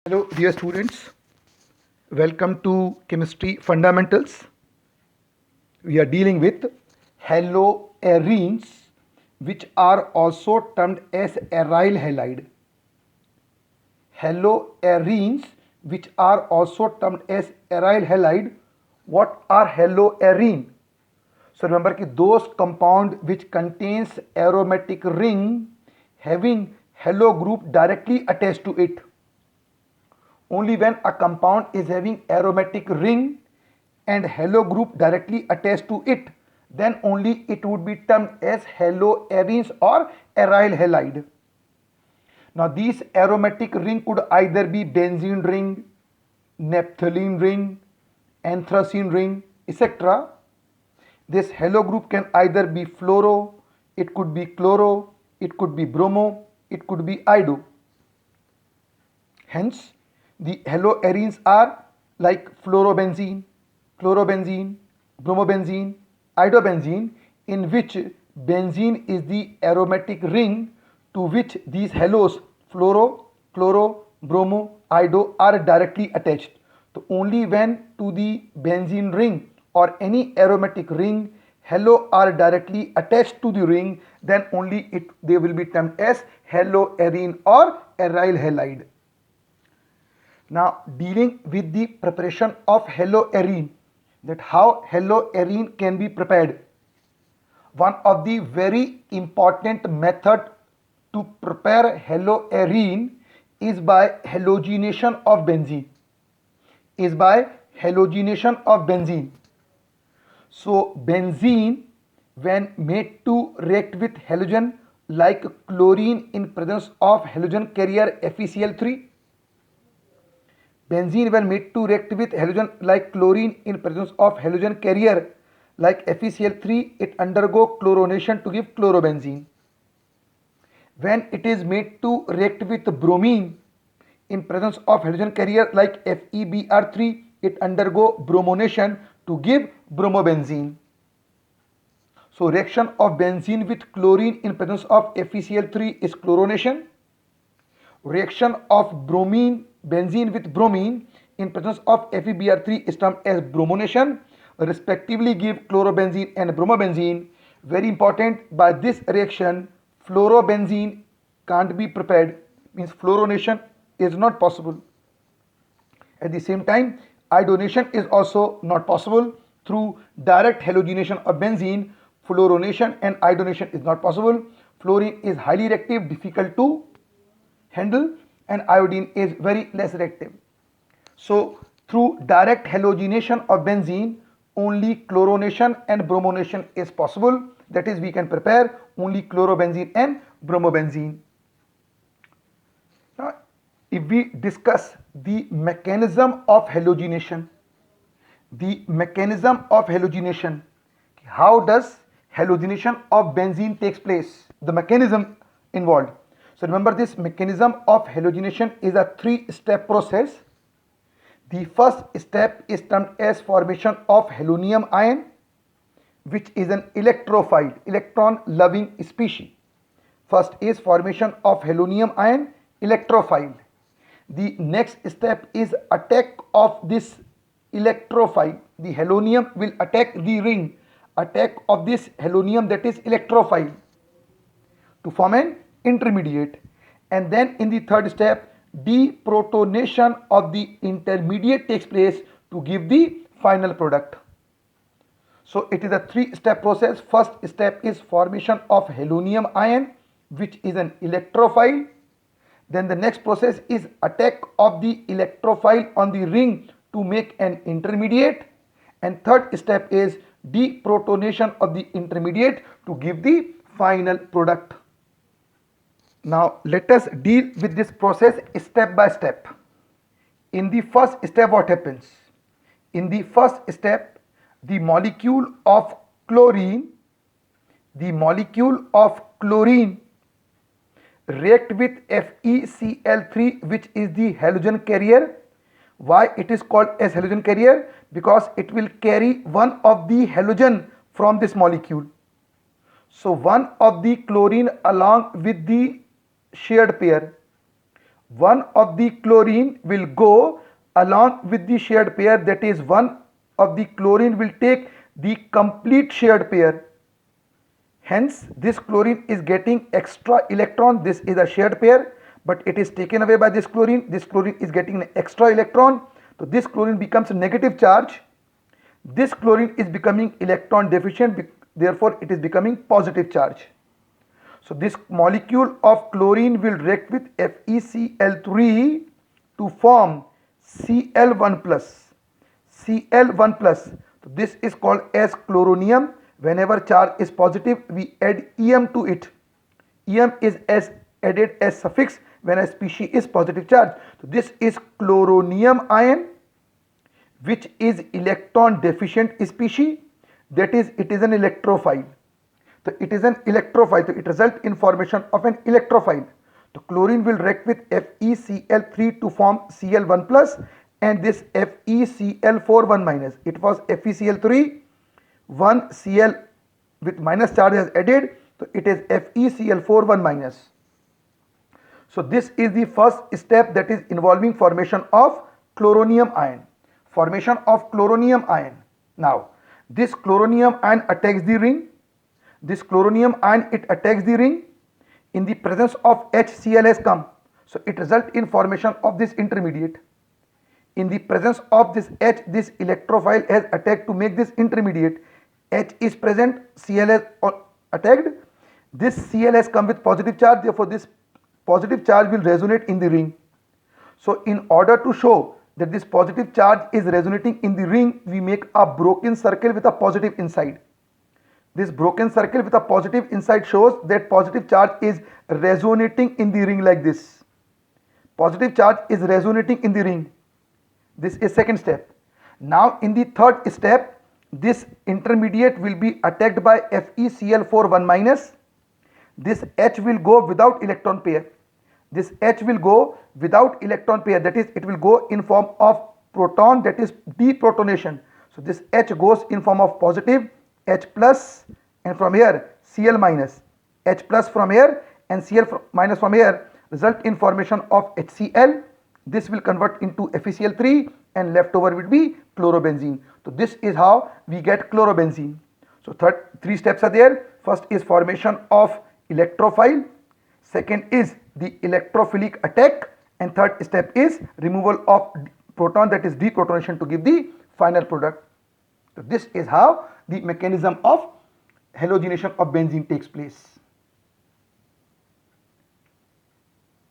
Hello, dear students. Welcome to Chemistry Fundamentals. We are dealing with haloarenes, which are also termed as aryl halide. Haloarenes, which are also termed as aryl halide. What are haloarene? So remember that those compound which contains aromatic ring having halo group directly attached to it. Only when a compound is having aromatic ring and halo group directly attached to it, then only it would be termed as haloarenes or aryl halide. Now these aromatic ring could either be benzene ring, naphthalene ring, anthracene ring, etc. This halo group can either be fluoro, it could be chloro, it could be bromo, it could be iodo. Hence, the haloarenes are like fluorobenzene, chlorobenzene, bromobenzene, iodobenzene, in which benzene is the aromatic ring to which these halos fluoro, chloro, bromo, iodo are directly attached. So only when to the benzene ring or any aromatic ring halo are directly attached to the ring, then only they will be termed as haloarene or aryl halide. Now dealing with the preparation of haloarene, that how haloarene can be prepared. One of the very important method to prepare haloarene is by halogenation of benzene. So benzene, when made to react with halogen like chlorine in presence of halogen carrier FeCl3, benzene when made to react with halogen like chlorine in presence of halogen carrier like FeCl3, it undergo chlorination to give chlorobenzene. When it is made to react with bromine in presence of halogen carrier like FeBr3, it undergo bromonation to give bromobenzene. So reaction of benzene with chlorine in presence of FeCl3 is chlorination. Reaction of benzene with bromine in presence of FeBr3 is termed as bromonation, respectively give chlorobenzene and bromobenzene. Very important, by this reaction fluorobenzene can't be prepared, means fluorination is not possible. At the same time, iodination is also not possible. Through direct halogenation of benzene, fluorination and iodination is not possible. Fluorine is highly reactive, difficult to handle, and iodine is very less reactive. So through direct halogenation of benzene, only chlorination and bromonation is possible. That is, we can prepare only chlorobenzene and bromobenzene. Now, if we discuss the mechanism of halogenation, how does halogenation of benzene takes place, the mechanism involved. So remember, this mechanism of halogenation is a three-step process. The first step is termed as formation of halonium ion, which is an electrophile, electron loving species. First is formation of halonium ion, electrophile. The next step is attack of this electrophile. The halonium will attack the ring, attack of this halonium, that is electrophile, to form an intermediate. And then in the third step, deprotonation of the intermediate takes place to give the final product. So it is a three-step process. First step is formation of halonium ion, which is an electrophile. Then the next process is attack of the electrophile on the ring to make an intermediate. And third step is deprotonation of the intermediate to give the final product. Now let us deal with this process step by step. In the first step, what happens? In the first step, the molecule of chlorine react with FeCl3, which is the halogen carrier. Why it is called as halogen carrier? Because it will carry one of the halogen from this molecule. So one of the chlorine along with the shared pair one of the chlorine will go along with the shared pair, that is one of the chlorine will take the complete shared pair. Hence this chlorine is getting extra electron. This is a shared pair, but it is taken away by this chlorine. This chlorine is getting an extra electron. So this chlorine becomes a negative charge. This chlorine is becoming electron deficient, therefore it is becoming positive charge. So this molecule of chlorine will react with FeCl3 to form Cl1 plus. Cl1 plus. So this is called as chloronium. Whenever charge is positive, we add Em to it. Em is added as suffix when a species is positive charge. So this is chloronium ion, which is electron deficient species, that is it is an electrophile. So it is an electrophile, so it results in formation of an electrophile. So chlorine will react with FeCl3 to form Cl1 plus and this FeCl4 1 minus. It was FeCl3, 1 Cl with minus charge is added, so it is FeCl4 1 minus. So this is the first step, that is involving formation of chloronium ion. Formation of chloronium ion. Now this chloronium ion attacks the ring. This chloronium ion, it attacks the ring. In the presence of HCl has come, so it results in formation of this intermediate. In the presence of this H, this electrophile has attacked to make this intermediate. H is present, Cl has attacked. This Cl has come with positive charge, therefore this positive charge will resonate in the ring. So in order to show that this positive charge is resonating in the ring, we make a broken circle with a positive inside. This broken circle with a positive inside shows that positive charge is resonating in the ring like this. Positive charge is resonating in the ring. This is second step. Now in the third step, this intermediate will be attacked by FeCl4 1 minus. This H will go without electron pair. This H will go without electron pair, that is it will go in form of proton, that is deprotonation. So this H goes in form of positive, H plus, and from here Cl minus. H plus from here and Cl minus from here result in formation of HCl. This will convert into FeCl3 and leftover will be chlorobenzene. So this is how we get chlorobenzene. So three steps are there. First is formation of electrophile. Second is the electrophilic attack, and third step is removal of proton, that is deprotonation, to give the final product. So this is how the mechanism of halogenation of benzene takes place.